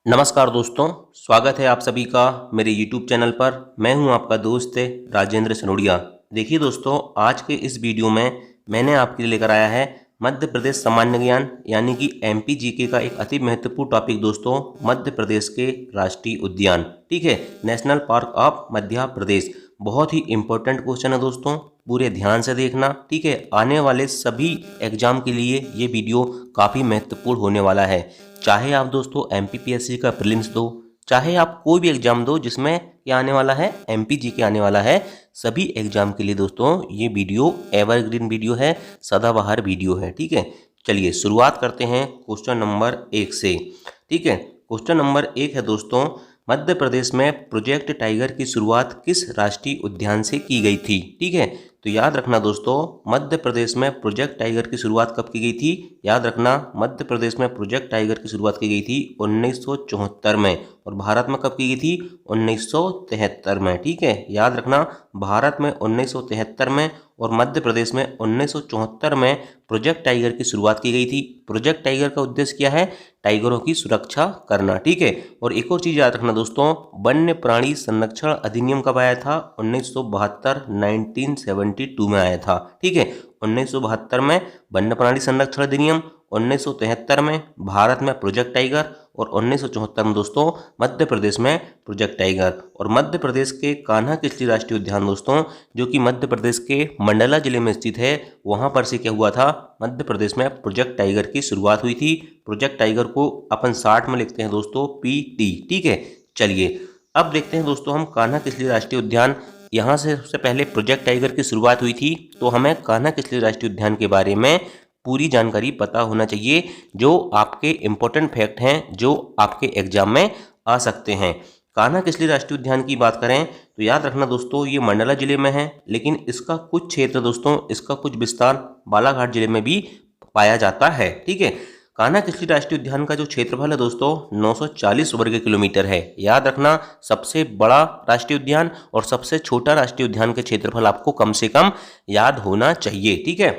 नमस्कार दोस्तों, स्वागत है आप सभी का मेरे YouTube चैनल पर। मैं हूं आपका दोस्त राजेंद्र सनोडिया। देखिए दोस्तों, आज के इस वीडियो में मैंने आपके लिए लेकर आया है मध्य प्रदेश सामान्य ज्ञान यानी कि एमपी जीके का एक अति महत्वपूर्ण टॉपिक दोस्तों, मध्य प्रदेश के राष्ट्रीय उद्यान। ठीक है, national park of Madhya Pradesh. बहुत ही इंपॉर्टेंट क्वेश्चन है दोस्तों, पूरे ध्यान से देखना। ठीक है, आने वाले सभी एग्जाम के लिए ये वीडियो काफ़ी महत्वपूर्ण होने वाला है। चाहे आप दोस्तों एमपीपीएससी का प्रीलिम्स दो, चाहे आप कोई भी एग्जाम दो जिसमें क्या आने वाला है, एमपी जीके आने वाला है, सभी एग्जाम के लिए दोस्तों ये वीडियो एवरग्रीन वीडियो है, सदाबहार वीडियो है। ठीक है, चलिए शुरुआत करते हैं क्वेश्चन नंबर 1 से। ठीक है, क्वेश्चन नंबर 1 है दोस्तों, मध्य प्रदेश में प्रोजेक्ट टाइगर की शुरुआत किस राष्ट्रीय उद्यान से की गई थी। ठीक है, तो याद रखना दोस्तों, मध्य प्रदेश में प्रोजेक्ट टाइगर की शुरुआत कब की गई थी। याद रखना, मध्य प्रदेश में प्रोजेक्ट टाइगर की शुरुआत की गई थी 1974 में, और भारत में कब की गई थी, 1973 में। ठीक है, याद रखना, भारत में 1973 में और मध्य प्रदेश में 1974 में प्रोजेक्ट टाइगर की शुरुआत की गई थी। प्रोजेक्ट टाइगर का उद्देश्य क्या है, टाइगरों की सुरक्षा करना। ठीक है, और एक और चीज़ याद रखना दोस्तों, वन्य प्राणी संरक्षण अधिनियम कब आया था, 1972 1972 में आया था। ठीक है, 1972 में वन्य प्राणी संरक्षण अधिनियम, 1973 में भारत में प्रोजेक्ट टाइगर और 1974 में दोस्तों मध्य प्रदेश में प्रोजेक्ट टाइगर। और मध्य प्रदेश के कान्हा किसली राष्ट्रीय उद्यान दोस्तों, जो कि मध्य प्रदेश के मंडला जिले में स्थित है, वहां पर से क्या हुआ था, मध्य प्रदेश में प्रोजेक्ट टाइगर की शुरुआत हुई थी। प्रोजेक्ट टाइगर को अपन शार्ट में लिखते हैं दोस्तों पीटी। ठीक है, चलिए अब देखते हैं दोस्तों हम कान्हा किसली राष्ट्रीय उद्यान। यहाँ से सबसे पहले प्रोजेक्ट टाइगर की शुरुआत हुई थी, तो हमें कान्हा किसली राष्ट्रीय उद्यान के बारे में पूरी जानकारी पता होना चाहिए, जो आपके इम्पोर्टेंट फैक्ट हैं, जो आपके एग्जाम में आ सकते हैं। कान्हा किसली राष्ट्रीय उद्यान की बात करें तो याद रखना दोस्तों, ये मंडला जिले में है, लेकिन इसका कुछ क्षेत्र दोस्तों, इसका कुछ विस्तार बालाघाट जिले में भी पाया जाता है। ठीक है, कान्हा किसली राष्ट्रीय उद्यान का जो क्षेत्रफल है दोस्तों 940 वर्ग किलोमीटर है। याद रखना, सबसे बड़ा राष्ट्रीय उद्यान और सबसे छोटा राष्ट्रीय उद्यान के क्षेत्रफल आपको कम से कम याद होना चाहिए। ठीक है,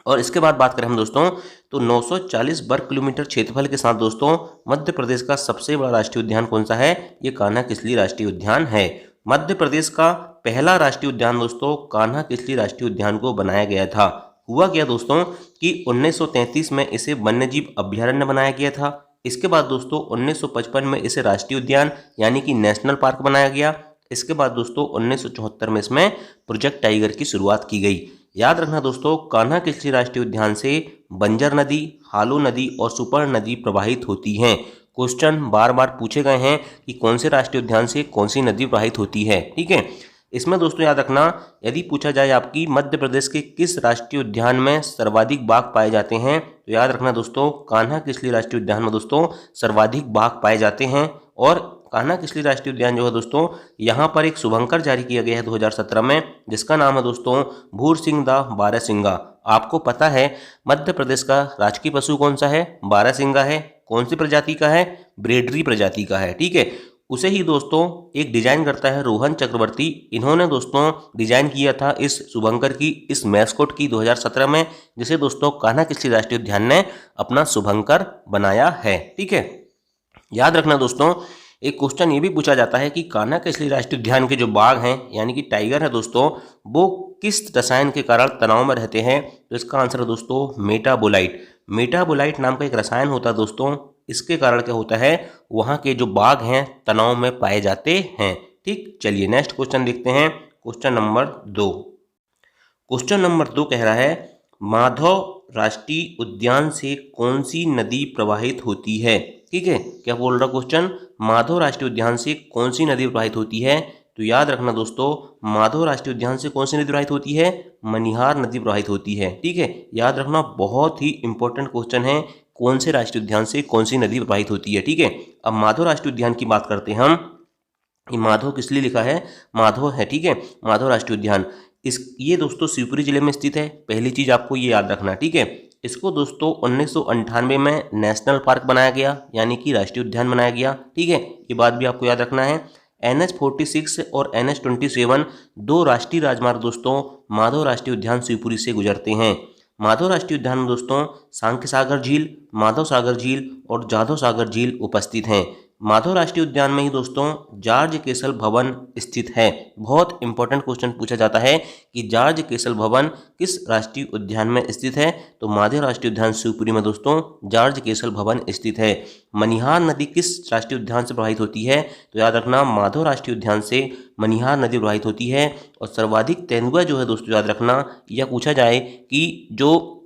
और इसके बाद बात करें हम दोस्तों, तो 940 वर्ग किलोमीटर क्षेत्रफल के साथ दोस्तों मध्य प्रदेश का सबसे बड़ा राष्ट्रीय उद्यान कौन सा है, ये कान्हा किसली राष्ट्रीय उद्यान है। मध्य प्रदेश का पहला राष्ट्रीय उद्यान दोस्तों कान्हा किसली राष्ट्रीय उद्यान को बनाया गया था। हुआ क्या दोस्तों कि 1933 में इसे वन्यजीव अभ्यारण्य बनाया गया था। इसके बाद दोस्तों 1955 में इसे राष्ट्रीय उद्यान यानी कि नेशनल पार्क बनाया गया। इसके बाद दोस्तों 1974 में इसमें प्रोजेक्ट टाइगर की शुरुआत की गई। याद रखना दोस्तों, कान्हा किसली राष्ट्रीय उद्यान से बंजर नदी, हालो नदी और सुपर्ण नदी प्रवाहित होती हैं। क्वेश्चन बार बार पूछे गए हैं कि कौन से राष्ट्रीय उद्यान से कौन सी नदी प्रवाहित होती है। ठीक है, इसमें दोस्तों याद रखना, यदि पूछा जाए आपकी मध्य प्रदेश के किस राष्ट्रीय उद्यान में सर्वाधिक बाघ पाए जाते हैं, तो याद रखना दोस्तों, कान्हा किसली राष्ट्रीय उद्यान में दोस्तों सर्वाधिक बाघ पाए जाते हैं। और कान्हा किसली राष्ट्रीय उद्यान जो है दोस्तों, यहाँ पर एक शुभंकर जारी किया गया है 2017 में, जिसका नाम है दोस्तों भूरसिंह बारहसिंगा। आपको पता है मध्य प्रदेश का राजकीय पशु कौन सा है, बारहसिंगा है। कौन सी प्रजाति का है, ब्रेडरी प्रजाति का है। ठीक है, उसे ही दोस्तों एक डिजाइन करता है रोहन चक्रवर्ती। इन्होंने दोस्तों डिजाइन किया था इस शुभंकर की, इस मैस्कोट की 2017 में, जिसे दोस्तों कान्हा किसली राष्ट्रीय उद्यान ने अपना शुभंकर बनाया है। ठीक है, याद रखना दोस्तों, एक क्वेश्चन ये भी पूछा जाता है कि कान्हा किसली राष्ट्रीय उद्यान के जो बाघ हैं यानी कि टाइगर है दोस्तों, वो किस रसायन के कारण तनाव में रहते हैं। तो इसका आंसर है दोस्तों मेटाबोलाइट। मेटाबोलाइट नाम का एक रसायन होता है दोस्तों, इसके कारण क्या होता है, वहाँ के जो बाघ हैं तनाव में पाए जाते हैं। ठीक, चलिए नेक्स्ट क्वेश्चन देखते हैं, क्वेश्चन नंबर 2। क्वेश्चन नंबर 2 कह रहा है, माधव राष्ट्रीय उद्यान से कौन सी नदी प्रवाहित होती है। ठीक है, क्या बोल रहा क्वेश्चन, माधव राष्ट्रीय उद्यान से कौन सी नदी प्रवाहित होती है। तो याद रखना दोस्तों, माधव राष्ट्रीय उद्यान से कौन सी नदी प्रवाहित होती है, मनिहार नदी प्रवाहित होती है। ठीक है, याद रखना, बहुत ही इंपॉर्टेंट क्वेश्चन है, कौन से राष्ट्रीय उद्यान से कौन सी नदी प्रवाहित होती है। ठीक है, अब माधव राष्ट्रीय उद्यान की बात करते हैं हम। ये माधव किस लिए लिखा है, माधव है। ठीक है, माधव राष्ट्रीय उद्यान ये दोस्तों शिवपुरी जिले में स्थित है। पहली चीज आपको ये याद रखना। ठीक है, इसको दोस्तों 1998 में नेशनल पार्क बनाया गया यानी कि राष्ट्रीय उद्यान बनाया गया। ठीक है, ये बात भी आपको याद रखना है। NH46 और NH27 दो राष्ट्रीय राजमार्ग दोस्तों माधव राष्ट्रीय उद्यान शिवपुरी से गुजरते हैं। माधव राष्ट्रीय उद्यान में दोस्तों सांख्य सागर झील, माधव सागर झील और जाधव सागर झील उपस्थित हैं। माधव राष्ट्रीय उद्यान में ही दोस्तों जॉर्ज केसल भवन स्थित है। बहुत इंपॉर्टेंट क्वेश्चन पूछा जाता है कि जॉर्ज केसल भवन किस राष्ट्रीय उद्यान में स्थित है, तो माधव राष्ट्रीय उद्यान शिवपुरी में दोस्तों जॉर्ज केसल भवन स्थित है। मनिहार नदी किस राष्ट्रीय उद्यान से प्रवाहित होती है, तो याद रखना माधव राष्ट्रीय उद्यान से मनिहार नदी प्रवाहित होती है। और सर्वाधिक तेंदुआ जो है दोस्तों याद रखना, यह पूछा जाए कि जो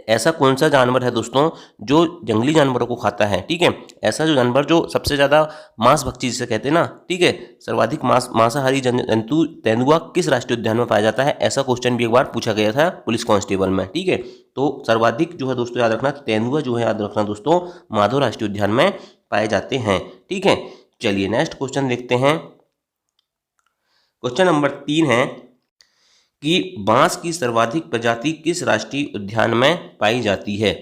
ऐसा कौन सा जानवर है दोस्तों जो जंगली जानवरों को खाता है, ठीक है, ऐसा जो जानवर जो सबसे ज़्यादा मांसभक्षी जिसे कहते हैं ना, ठीक है, सर्वाधिक मांसाहारी जंतु तेंदुआ किस राष्ट्रीय उद्यान में पाया जाता है, ऐसा क्वेश्चन भी एक बार पूछा गया था पुलिस कांस्टेबल में, ठीक है। तो सर्वाधिक जो है दोस्तों याद रखना तेंदुआ जो है याद रखना दोस्तों माधव राष्ट्रीय उद्यान में पाए जाते हैं, ठीक है। चलिए नेक्स्ट क्वेश्चन देखते हैं। क्वेश्चन नंबर 3 है कि बांस की सर्वाधिक प्रजाति किस राष्ट्रीय उद्यान में पाई जाती है।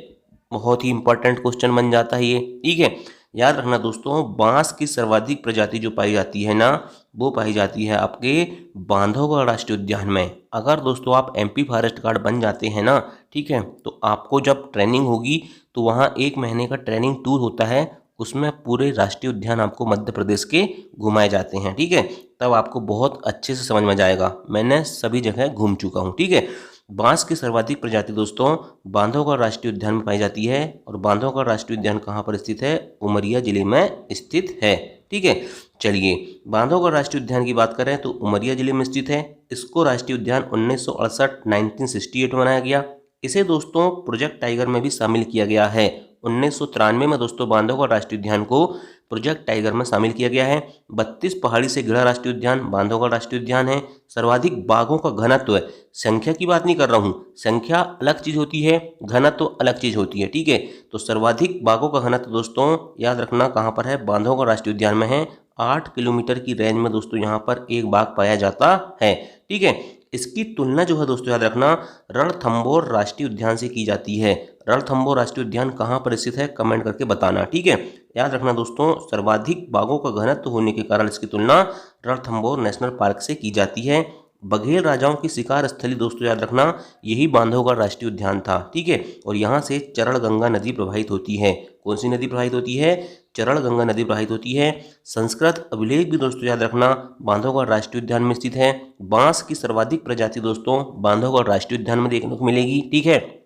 बहुत ही इंपॉर्टेंट क्वेश्चन बन जाता है ये, ठीक है। याद रखना दोस्तों बांस की सर्वाधिक प्रजाति जो पाई जाती है ना, वो पाई जाती है आपके बांधवगढ़ राष्ट्रीय उद्यान में। अगर दोस्तों आप MP फॉरेस्ट गार्ड बन जाते हैं ना, ठीक है, तो आपको जब ट्रेनिंग होगी तो वहाँ 1 महीने का ट्रेनिंग टूर होता है, उसमें पूरे राष्ट्रीय उद्यान आपको मध्य प्रदेश के घुमाए जाते हैं, ठीक है। तब आपको बहुत अच्छे से समझ में जाएगा, मैंने सभी जगह घूम चुका हूँ, ठीक है। बांस की सर्वाधिक प्रजाति दोस्तों बांधवगढ़ राष्ट्रीय उद्यान में पाई जाती है। और बांधवगढ़ राष्ट्रीय उद्यान कहाँ पर स्थित है, उमरिया जिले में स्थित है, ठीक है। चलिए बांधवगढ़ राष्ट्रीय उद्यान की बात करें तो उमरिया जिले में स्थित है। इसको राष्ट्रीय उद्यान 1968 में बनाया गया। इसे दोस्तों प्रोजेक्ट टाइगर में भी शामिल किया गया है। 1993 में दोस्तों बांधवगढ़ राष्ट्रीय उद्यान को प्रोजेक्ट टाइगर में शामिल किया गया है। 32 पहाड़ी से घिरा राष्ट्रीय उद्यान बांधवगढ़ राष्ट्रीय उद्यान है। सर्वाधिक बाघों का घनत्व है, संख्या की बात नहीं कर रहा हूँ, संख्या अलग चीज होती है, घनत्व अलग चीज होती है, ठीक है। तो सर्वाधिक बाघों का घनत्व दोस्तों याद रखना कहाँ पर है, बांधवगढ़ राष्ट्रीय उद्यान में है। 8 किलोमीटर की रेंज में दोस्तों यहाँ पर एक बाघ पाया जाता है, ठीक है। इसकी तुलना जो है दोस्तों याद रखना रणथंभौर राष्ट्रीय उद्यान से की जाती है। रणथंभौर राष्ट्रीय उद्यान कहाँ पर स्थित है, कमेंट करके बताना, ठीक है। याद रखना दोस्तों सर्वाधिक बाघों का घनत्व होने के कारण इसकी तुलना रणथंभौर नेशनल पार्क से की जाती है। बघेल राजाओं की शिकार स्थली दोस्तों याद रखना यही बांधवगढ़ राष्ट्रीय उद्यान था, ठीक है। और यहाँ से चरण गंगा नदी प्रवाहित होती है। कौन सी नदी प्रवाहित होती है, चरण गंगा नदी प्रवाहित होती है। संस्कृत अभिलेख भी दोस्तों याद रखना बांधवगढ़ राष्ट्रीय उद्यान में स्थित है। बांस की सर्वाधिक प्रजाति दोस्तों बांधवगढ़ राष्ट्रीय उद्यान में देखने को मिलेगी, ठीक है।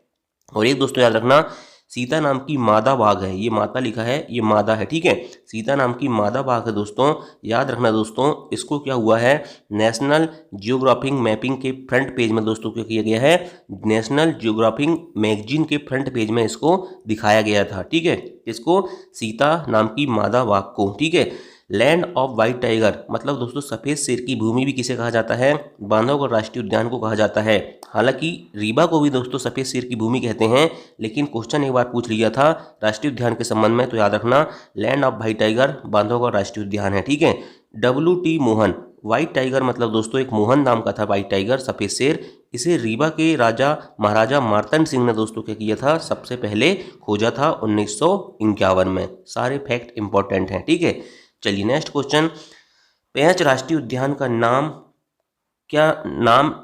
और एक दोस्तों याद रखना सीता नाम की मादा बाघ है, ये माता लिखा है, ये मादा है, ठीक है। सीता नाम की मादा बाघ है दोस्तों, याद रखना दोस्तों इसको क्या हुआ है, नेशनल जियोग्राफिक मैपिंग के फ्रंट पेज में दोस्तों क्या किया गया है, नेशनल जियोग्राफिक मैगजीन के फ्रंट पेज में इसको दिखाया गया था, ठीक है। इसको सीता नाम की मादा बाघ को, ठीक है। लैंड ऑफ व्हाइट टाइगर मतलब दोस्तों सफ़ेद शेर की भूमि भी किसे कहा जाता है, बांधवगढ़ राष्ट्रीय उद्यान को कहा जाता है। हालांकि रीवा को भी दोस्तों सफ़ेद शेर की भूमि कहते हैं, लेकिन क्वेश्चन एक बार पूछ लिया था राष्ट्रीय उद्यान के संबंध में, तो याद रखना land of white tiger Bandhavgarh राष्ट्रीय उद्यान है, ठीक है। WT मोहन व्हाइट टाइगर मतलब दोस्तों एक मोहन नाम का था व्हाइट टाइगर सफ़ेद शेर। इसे रीवा के राजा महाराजा मार्तंड सिंह ने दोस्तों क्या किया था, सबसे पहले खोजा था 1951 में। सारे फैक्ट इंपॉर्टेंट हैं, ठीक है। चलिए नेक्स्ट क्वेश्चन, पेंच राष्ट्रीय उद्यान का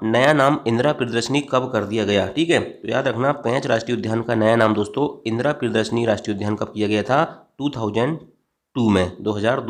नया नाम इंदिरा प्रियदर्शनी कब कर दिया गया, ठीक है। तो याद रखना पेंच राष्ट्रीय उद्यान का नया नाम दोस्तों इंदिरा प्रियदर्शनी राष्ट्रीय उद्यान कब किया गया था, 2002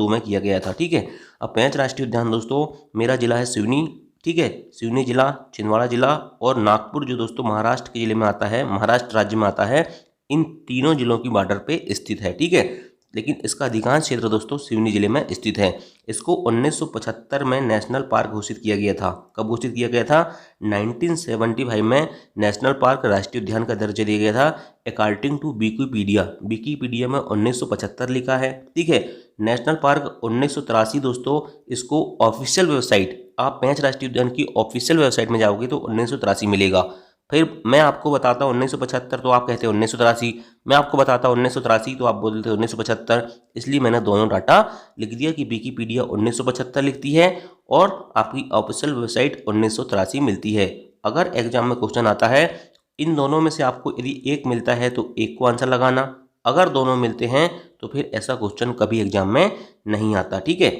में किया गया था, ठीक है। अब पेंच राष्ट्रीय उद्यान दोस्तों मेरा जिला है सिवनी, ठीक है, सिवनी जिला, छिंदवाड़ा जिला और नागपुर जो दोस्तों महाराष्ट्र के जिले में आता है, महाराष्ट्र राज्य में आता है, इन तीनों जिलों की बॉर्डर पे स्थित है, ठीक है। लेकिन इसका अधिकांश क्षेत्र दोस्तों सिवनी जिले में स्थित है। इसको 1975 में नेशनल पार्क घोषित किया गया था। कब घोषित किया गया था, 1975 में नेशनल पार्क राष्ट्रीय उद्यान का दर्जा दिया गया था अकॉर्डिंग टू विकीपीडिया में 1975 लिखा है, ठीक है। नेशनल पार्क 1983 दोस्तों इसको ऑफिशियल वेबसाइट, आप पेंच राष्ट्रीय उद्यान की ऑफिशियल वेबसाइट में जाओगे तो 1983 मिलेगा। फिर मैं आपको बताता हूँ 1975 तो आप कहते हैं 1983, मैं आपको बताता हूँ 1983 तो आप बोलते हैं 1975, इसलिए मैंने दोनों डाटा लिख दिया कि विकीपीडिया 1975 लिखती है और आपकी ऑफिशियल वेबसाइट 1983 मिलती है। अगर एग्जाम में क्वेश्चन आता है इन दोनों में से आपको यदि एक मिलता है तो एक को आंसर लगाना, अगर दोनों मिलते हैं तो फिर ऐसा क्वेश्चन कभी एग्जाम में नहीं आता, ठीक है।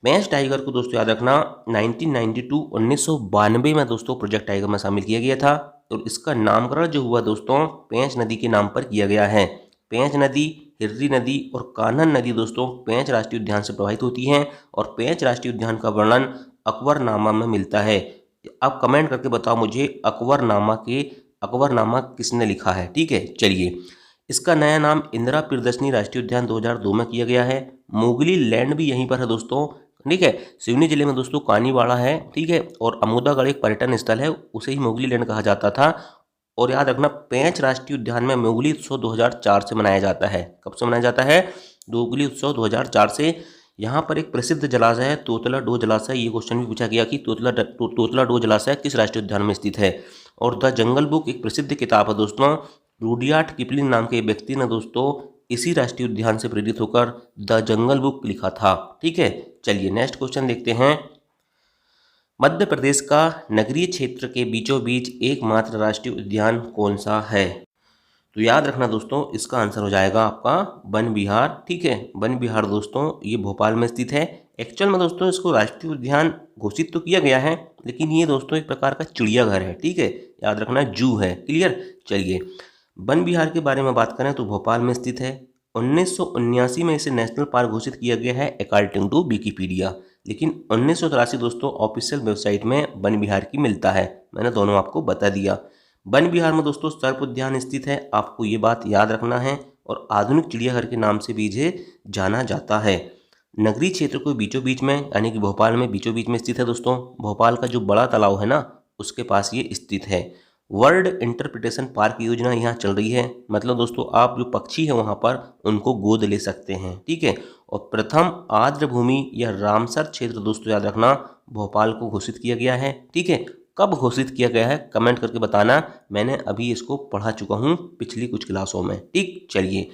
पेंच टाइगर को दोस्तों याद रखना 1992 में दोस्तों प्रोजेक्ट टाइगर में शामिल किया गया था। और इसका नामकरण जो हुआ दोस्तों पेंच नदी के नाम पर किया गया है। पेंच नदी, हिर्री नदी और कान्हन नदी दोस्तों पेंच राष्ट्रीय उद्यान से प्रवाहित होती हैं और पेंच राष्ट्रीय उद्यान का वर्णन अकबरनामा में मिलता है। आप कमेंट करके बताओ मुझे अकबरनामा किसने लिखा है। ठीक है, चलिए इसका नया नाम इंदिरा प्रियदर्शनी राष्ट्रीय उद्यान 2002 में किया गया है। मोगली लैंड भी यहीं पर है दोस्तों। ठीक है, सिवनी जिले में दोस्तों कानीवाड़ा है। ठीक है, और अमोदागढ़ एक पर्यटन स्थल है, उसे ही मोगली लैंड कहा जाता था। और याद रखना पेंच राष्ट्रीय उद्यान में मोगली उत्सव 2004 से मनाया जाता है। कब से मनाया जाता है? मोगली उत्सव 2004 से। यहाँ पर एक प्रसिद्ध जलाशय है तोतला डो जलाशय। ये क्वेश्चन भी पूछा गया कि तोतला डो जलाशय किस राष्ट्रीय उद्यान में स्थित है। और द जंगल बुक एक प्रसिद्ध किताब है दोस्तों। रुडियार्ड किपलिंग नाम के व्यक्ति ने दोस्तों इसी राष्ट्रीय उद्यान से प्रेरित होकर द जंगल बुक लिखा था। ठीक है, चलिए नेक्स्ट क्वेश्चन देखते हैं। मध्य प्रदेश का नगरीय क्षेत्र के बीचों बीच एकमात्र राष्ट्रीय उद्यान कौन सा है? तो याद रखना दोस्तों इसका आंसर हो जाएगा आपका वन विहार। ठीक है, वन विहार दोस्तों ये भोपाल में स्थित है। एक्चुअल में दोस्तों इसको राष्ट्रीय उद्यान घोषित तो किया गया है, लेकिन ये दोस्तों एक प्रकार का चिड़ियाघर है। ठीक है, याद रखना जू है। क्लियर? चलिए वन विहार के बारे में बात करें तो भोपाल में स्थित है। 1979 में इसे नेशनल पार्क घोषित किया गया है अकॉर्डिंग टू विकिपीडिया, लेकिन 1983 दोस्तों ऑफिशियल वेबसाइट में वन विहार की मिलता है। मैंने दोनों आपको बता दिया। वन विहार में दोस्तों सर्प उद्यान स्थित है, आपको ये बात याद रखना है, और आधुनिक चिड़ियाघर के नाम से भी इसे जाना जाता है। नगरीय क्षेत्र को बीचों बीच में यानी कि भोपाल में बीचों बीच में स्थित है दोस्तों। भोपाल का जो बड़ा तालाब है ना उसके पास ये स्थित है। वर्ल्ड इंटरप्रिटेशन पार्क योजना यहाँ चल रही है, मतलब दोस्तों आप जो पक्षी हैं वहाँ पर उनको गोद ले सकते हैं। ठीक है, और प्रथम आर्द्र भूमि या रामसर क्षेत्र दोस्तों याद रखना भोपाल को घोषित किया गया है। ठीक है, कब घोषित किया गया है कमेंट करके बताना, मैंने अभी इसको पढ़ा चुका हूँ पिछली कुछ क्लासों में। ठीक, चलिए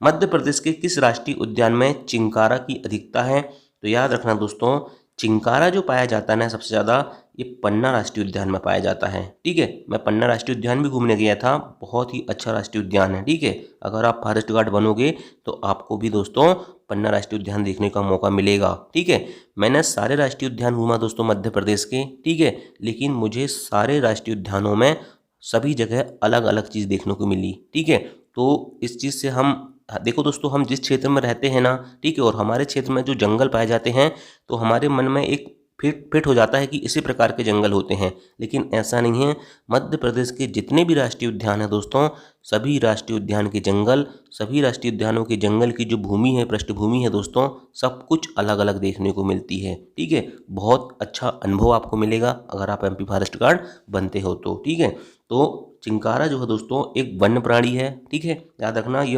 मध्य प्रदेश के किस राष्ट्रीय उद्यान में चिंकारा की अधिकता है? तो याद रखना दोस्तों चिंकारा जो पाया जाता है ना सबसे ज़्यादा ये पन्ना राष्ट्रीय उद्यान में पाया जाता है। ठीक है, मैं पन्ना राष्ट्रीय उद्यान भी घूमने गया था, बहुत ही अच्छा राष्ट्रीय उद्यान है। ठीक है, अगर आप फॉरेस्ट गार्ड बनोगे तो आपको भी दोस्तों पन्ना राष्ट्रीय उद्यान देखने का मौका मिलेगा। ठीक है, मैंने सारे राष्ट्रीय उद्यान घूमा दोस्तों मध्य प्रदेश के। ठीक है, लेकिन मुझे सारे राष्ट्रीय उद्यानों में सभी जगह अलग अलग चीज़ देखने को मिली। ठीक है, तो इस चीज़ से हम देखो दोस्तों हम जिस क्षेत्र में रहते हैं ना, ठीक है, और हमारे क्षेत्र में जो जंगल पाए जाते हैं तो हमारे मन में एक फिट हो जाता है कि इसी प्रकार के जंगल होते हैं, लेकिन ऐसा नहीं है। मध्य प्रदेश के जितने भी राष्ट्रीय उद्यान हैं दोस्तों, सभी राष्ट्रीय उद्यान के जंगल, सभी राष्ट्रीय उद्यानों के जंगल की जो भूमि है, पृष्ठभूमि है दोस्तों, सब कुछ अलग अलग देखने को मिलती है। ठीक है, बहुत अच्छा अनुभव आपको मिलेगा अगर आप MP फॉरेस्ट गार्ड बनते हो तो। ठीक है, तो चिंकारा जो है दोस्तों एक वन्य प्राणी है। ठीक है, याद रखना ये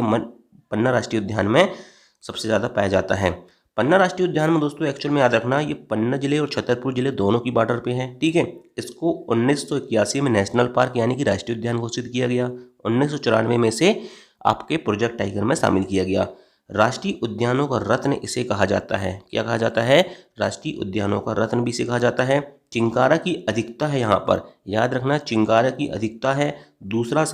पन्ना राष्ट्रीय उद्यान में सबसे ज़्यादा पाया जाता है। पन्ना राष्ट्रीय उद्यान में दोस्तों एक्चुअल में याद रखना ये पन्ना जिले और छतरपुर जिले दोनों की बॉर्डर पे है। ठीक है, इसको 1981 में नेशनल पार्क यानी कि राष्ट्रीय उद्यान घोषित किया गया। 1994 में से आपके प्रोजेक्ट टाइगर में शामिल किया गया। राष्ट्रीय उद्यानों का रत्न इसे कहा जाता है। क्या कहा जाता है? राष्ट्रीय उद्यानों का रत्न भी इसे कहा जाता है। चिंकारा की अधिकता है यहाँ पर, याद रखना चिंकारा की अधिकता है। दूसरा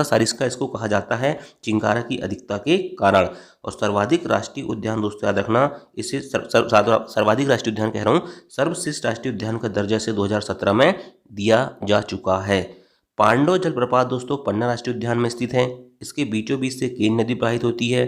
सारिस्का इसको कहा जाता है चिंकारा की अधिकता के कारण। और सर्वाधिक राष्ट्रीय उद्यान दोस्तों याद रखना इसे सर्वाधिक राष्ट्रीय उद्यान कह रहा हूँ, सर्वश्रेष्ठ राष्ट्रीय उद्यान का दर्जा से 2017 में दिया जा चुका है। पांडव जलप्रपात दोस्तों पन्ना राष्ट्रीय उद्यान में स्थित है। इसके बीचों बीच से केन नदी प्रवाहित होती है।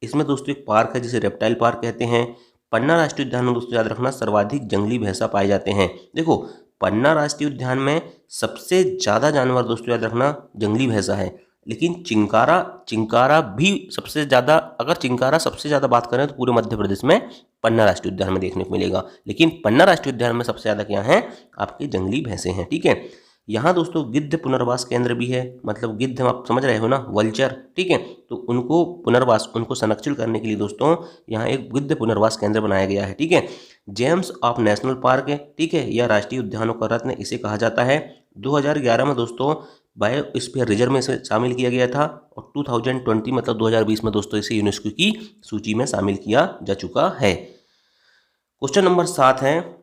इसमें दोस्तों एक पार्क है जिसे रेप्टाइल पार्क कहते हैं। पन्ना राष्ट्रीय उद्यान में दोस्तों याद रखना सर्वाधिक जंगली भैंसा पाए जाते हैं। देखो पन्ना राष्ट्रीय उद्यान में सबसे ज़्यादा जानवर दोस्तों याद रखना जंगली भैंसा है, लेकिन चिंकारा भी सबसे ज़्यादा, अगर चिंकारा सबसे ज़्यादा बात करें तो पूरे मध्य प्रदेश में पन्ना राष्ट्रीय उद्यान में देखने को मिलेगा, लेकिन पन्ना राष्ट्रीय उद्यान में सबसे ज़्यादा क्या है आपके जंगली भैंसे हैं। ठीक है, यहाँ दोस्तों गिद्ध पुनर्वास केंद्र भी है, मतलब गिद्ध आप समझ रहे हो ना, वल्चर। ठीक है, तो उनको पुनर्वास, उनको संरक्षण करने के लिए दोस्तों यहाँ एक गिद्ध पुनर्वास केंद्र बनाया गया है। ठीक है, जेम्स ऑफ नेशनल पार्क है। ठीक है, यह राष्ट्रीय उद्यानों का रत्न इसे कहा जाता है। 2011 में दोस्तों बायोस्फीयर रिजर्व में इसे शामिल किया गया था, और 2020 मतलब 2020 में दोस्तों इसे यूनेस्को की सूची में शामिल किया जा चुका है। क्वेश्चन नंबर 7 है,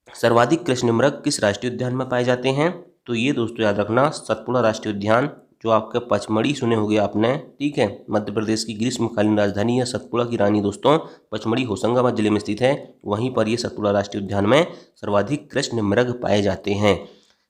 सर्वाधिक कृष्णमृग किस राष्ट्रीय उद्यान में पाए जाते हैं? तो ये दोस्तों याद रखना सतपुड़ा राष्ट्रीय उद्यान, जो आपके पचमढ़ी सुने होंगे आपने। ठीक है, मध्य प्रदेश की ग्रीष्मकालीन राजधानी है सतपुड़ा की रानी दोस्तों पचमढ़ी होशंगाबाद जिले में स्थित है। वहीं पर ये सतपुड़ा राष्ट्रीय उद्यान में सर्वाधिक कृष्णमृग पाए जाते हैं।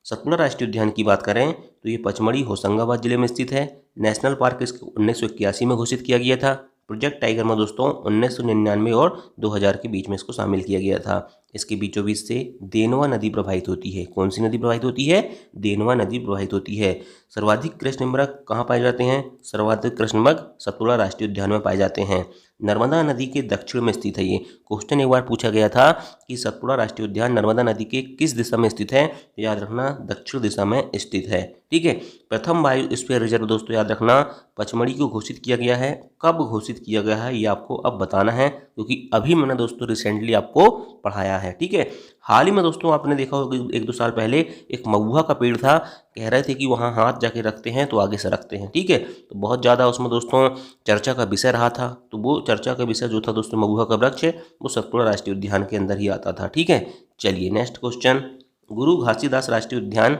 सतपुड़ा राष्ट्रीय उद्यान की बात करें तो ये पचमढ़ी होशंगाबाद जिले में स्थित है। नेशनल पार्क इसको 1981 में घोषित किया गया था। प्रोजेक्ट टाइगर में दोस्तों 1999 और 2000 के बीच में इसको शामिल किया गया था। इसके बीचों बीच से देनवा नदी प्रवाहित होती है। कौन सी नदी प्रवाहित होती है? देनवा नदी प्रवाहित होती है। सर्वाधिक कृष्णमृग कहाँ पाए जाते हैं? सर्वाधिक कृष्णमृग सतपुड़ा राष्ट्रीय उद्यान में पाए जाते हैं। नर्मदा नदी के दक्षिण में स्थित है। ये क्वेश्चन एक बार पूछा गया था कि सतपुड़ा राष्ट्रीय उद्यान नर्मदा नदी के किस दिशा में स्थित है? तो याद रखना दक्षिण दिशा में स्थित है। ठीक है। प्रथम बायोस्फीयर रिजर्व दोस्तों याद रखना पचमढ़ी को घोषित किया गया है। कब घोषित किया गया है ये आपको अब बताना है, क्योंकि अभी मैंने दोस्तों रिसेंटली आपको पढ़ाया है। ठीक है। हाल ही में दोस्तों आपने देखा होगा 1-2 साल पहले एक महुआ का पेड़ था, कह रहे थे कि वहाँ हाथ जाके रखते हैं तो आगे से रखते हैं। ठीक है। तो बहुत ज़्यादा उसमें दोस्तों चर्चा का विषय रहा था। तो वो चर्चा का विषय जो था दोस्तों महुआ का वृक्ष वो सतपुड़ा राष्ट्रीय उद्यान के अंदर ही आता था। ठीक है। चलिए नेक्स्ट क्वेश्चन, गुरु घासीदास राष्ट्रीय उद्यान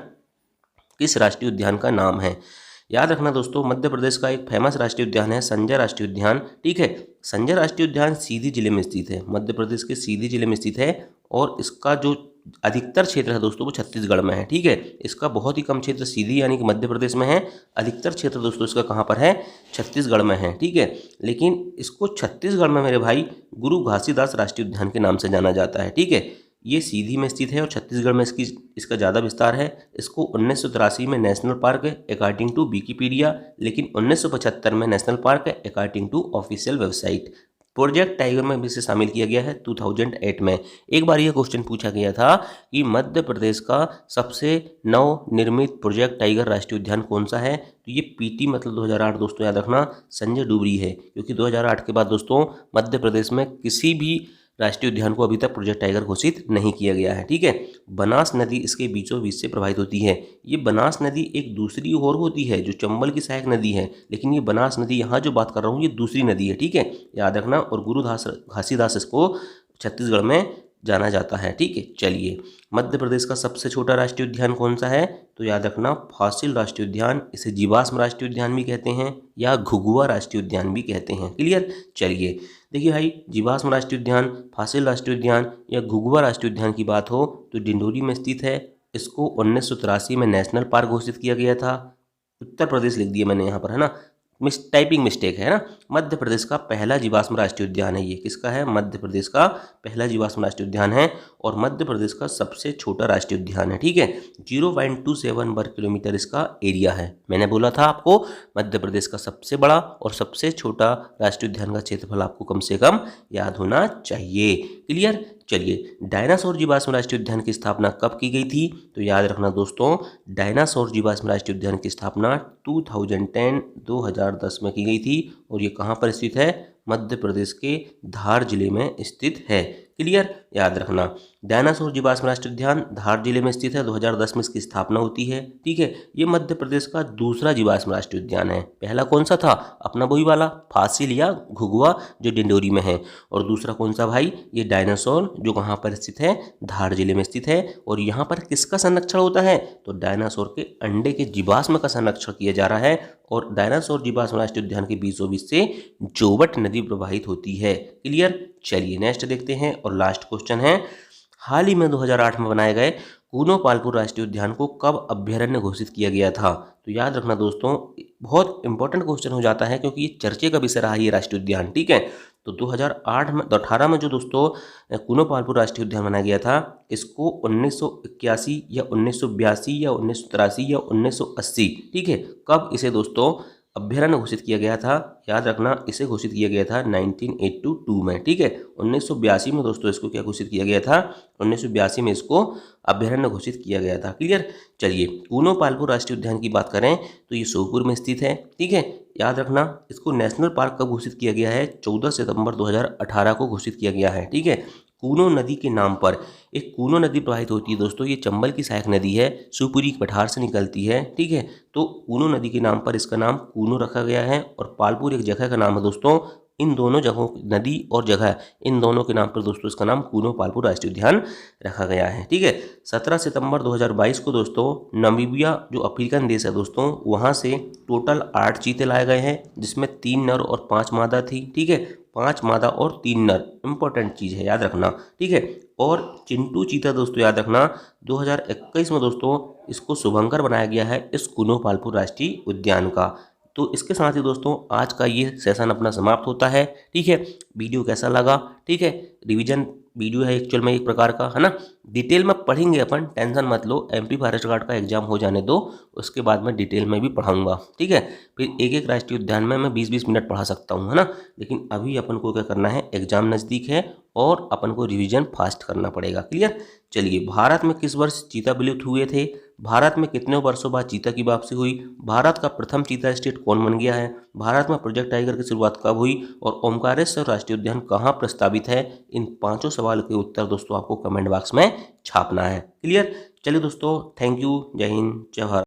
किस राष्ट्रीय उद्यान का नाम है? याद रखना दोस्तों मध्य प्रदेश का एक फेमस राष्ट्रीय उद्यान है संजय राष्ट्रीय उद्यान। ठीक है। संजय राष्ट्रीय उद्यान सीधी जिले में स्थित है। मध्य प्रदेश के सीधी जिले में स्थित है और इसका जो अधिकतर क्षेत्र है दोस्तों वो छत्तीसगढ़ में है। ठीक है। इसका बहुत ही कम क्षेत्र सीधी यानी कि मध्य प्रदेश में है। अधिकतर क्षेत्र दोस्तों इसका कहाँ पर है? छत्तीसगढ़ में है। ठीक है। लेकिन इसको छत्तीसगढ़ में मेरे भाई गुरु घासीदास राष्ट्रीय उद्यान के नाम से जाना जाता है। ठीक है। ये सीधी में स्थित है और छत्तीसगढ़ में इसका ज़्यादा विस्तार है। इसको 1983 में नेशनल पार्क है अकॉर्डिंग टू विकिपीडिया, लेकिन 1975 में नेशनल पार्क है according to official website. Project tiger में भी इसे शामिल किया गया है 2008 में। एक बार यह क्वेश्चन पूछा गया था कि मध्य प्रदेश का सबसे नवनिर्मित प्रोजेक्ट टाइगर राष्ट्रीय उद्यान कौन सा है? तो ये पीटी मतलब 2008 दोस्तों याद रखना संजय डुबरी है, क्योंकि 2008 के बाद दोस्तों मध्य प्रदेश में किसी भी राष्ट्रीय उद्यान को अभी तक प्रोजेक्ट टाइगर घोषित नहीं किया गया है। ठीक है। बनास नदी इसके बीचों बीच से प्रवाहित होती है। ये बनास नदी एक दूसरी और होती है जो चंबल की सहायक नदी है, लेकिन ये बनास नदी यहाँ जो बात कर रहा हूँ ये दूसरी नदी है। ठीक है। याद रखना। और गुरु घासीदास इसको छत्तीसगढ़ में जाना जाता है। ठीक है। चलिए मध्य प्रदेश का सबसे छोटा राष्ट्रीय उद्यान कौन सा है? तो याद रखना फॉसिल राष्ट्रीय उद्यान, इसे जीवाश्म राष्ट्रीय उद्यान भी कहते हैं या घुघुआ राष्ट्रीय उद्यान भी कहते हैं। क्लियर। चलिए देखिए भाई, जीवाश्म राष्ट्रीय उद्यान, फॉसिल राष्ट्रीय उद्यान या घुघुआ राष्ट्रीय उद्यान की बात हो तो डिंडोरी में स्थित है। इसको 1983 में नेशनल पार्क घोषित किया गया था। उत्तर प्रदेश लिख दिया मैंने यहाँ पर, है ना, टाइपिंग मिस्टेक है ना। मध्य प्रदेश का पहला जीवाश्म राष्ट्रीय उद्यान है ये। किसका है? मध्य प्रदेश का पहला जीवाश्म राष्ट्रीय उद्यान है और मध्य प्रदेश का सबसे छोटा राष्ट्रीय उद्यान है। ठीक है। 0.27 वर्ग किलोमीटर इसका एरिया है। मैंने बोला था आपको मध्य प्रदेश का सबसे बड़ा और सबसे छोटा राष्ट्रीय उद्यान का क्षेत्रफल आपको कम से कम याद होना चाहिए। क्लियर। चलिए डायनासोर जीवाश्म राष्ट्रीय उद्यान की स्थापना कब की गई थी? तो याद रखना दोस्तों डायनासोर जीवाश्म राष्ट्रीय उद्यान की स्थापना 2010 में की गई थी और ये कहाँ पर स्थित है? मध्य प्रदेश के धार जिले में स्थित है। क्लियर। याद रखना डायनासोर जीवाश्म राष्ट्रीय उद्यान धार जिले में स्थित है। 2010 में इसकी स्थापना होती है। ठीक है। ये मध्य प्रदेश का दूसरा जीवाश्म राष्ट्रीय उद्यान है। पहला कौन सा था? अपना वही वाला फॉसिल या घुघुआ जो डिंडोरी में है, और दूसरा कौन सा भाई? ये डायनासोर जो कहाँ पर स्थित है? धार जिले में स्थित है। और यहाँ पर किसका संरक्षण होता है? तो डायनासोर के अंडे के जीवाश्म का संरक्षण किया जा रहा है और डायनासोर जीवाश्म राष्ट्रीय उद्यान के बीचों बीच से जोवट नदी प्रवाहित होती है। क्लियर। चलिए नेक्स्ट देखते हैं और लास्ट क्वेश्चन है, हाल ही में 2008 में बनाए गए कूनो पालपुर राष्ट्रीय उद्यान को कब अभ्यारण्य घोषित किया गया था? तो याद रखना दोस्तों बहुत इंपॉर्टेंट क्वेश्चन हो जाता है क्योंकि ये चर्चे का विषय रहा है ये राष्ट्रीय उद्यान। ठीक है। तो 2018 में जो दोस्तों कूनो पालपुर राष्ट्रीय उद्यान बनाया गया था, इसको 1981 या 1982 या 1983 या 1980, ठीक है, कब इसे दोस्तों अभ्यारण्य घोषित किया गया था? याद रखना इसे घोषित किया गया था 1982 में। ठीक है। 1982 में दोस्तों इसको क्या घोषित किया गया था? 1982 में इसको अभ्यारण्य घोषित किया गया था। क्लियर। चलिए कूनो पालपुर राष्ट्रीय उद्यान की बात करें तो ये श्योपुर में स्थित है। ठीक है। याद रखना इसको नेशनल पार्क कब घोषित किया गया है? 14 सितंबर 2018 को घोषित किया गया है। ठीक है। कूनो नदी के नाम पर एक कूनो नदी प्रवाहित होती है दोस्तों, ये चंबल की सहायक नदी है, शिवपुरी के पठार से निकलती है। ठीक है। तो कूनो नदी के नाम पर इसका नाम कूनो रखा गया है और पालपुर एक जगह का नाम है दोस्तों, इन दोनों जगहों, नदी और जगह, इन दोनों के नाम पर दोस्तों इसका नाम कूनो पालपू राष्ट्रीय उद्यान रखा गया है। ठीक है, 17 सितंबर 2022 को दोस्तों नामीबिया जो अफ्रीकन देश है दोस्तों, वहाँ से टोटल 8 चीते लाए गए हैं, जिसमें 3 नर और 5 मादा थी। ठीक है, 5 मादा और 3 नर, इंपॉर्टेंट चीज़ है, याद रखना। ठीक है, और चिंटू चीता दोस्तों याद रखना 2021 में दोस्तों इसको शुभंकर बनाया गया है इस कूनो पालपू राष्ट्रीय उद्यान का। तो इसके साथ ही दोस्तों आज का ये सेशन अपना समाप्त होता है। ठीक है, वीडियो कैसा लगा? ठीक है, रिवीजन वीडियो है एक्चुअल में एक प्रकार का, है ना। डिटेल में पढ़ेंगे अपन, टेंशन मत लो। एमपी फॉरेस्ट गार्ड का एग्जाम हो जाने दो, उसके बाद मैं डिटेल में भी पढ़ाऊंगा। ठीक है, फिर एक एक राष्ट्रीय उद्यान में मैं 20-20 मिनट पढ़ा सकता हूँ, है ना। लेकिन अभी अपन को क्या करना है, एग्जाम नज़दीक है और अपन को रिवीजन फास्ट करना पड़ेगा। क्लियर? चलिए, भारत में किस वर्ष चीता विलुप्त हुए थे? भारत में कितने वर्षों बाद चीता की वापसी हुई? भारत का प्रथम चीता स्टेट कौन बन गया है? भारत में प्रोजेक्ट टाइगर की शुरुआत कब हुई? और ओमकारेश्वर राष्ट्रीय उद्यान कहाँ प्रस्तावित है? इन 5 सवाल के उत्तर दोस्तों आपको कमेंट बॉक्स में छापना है। क्लियर? चलिए दोस्तों, थैंक यू, जय हिंद, जय भारत।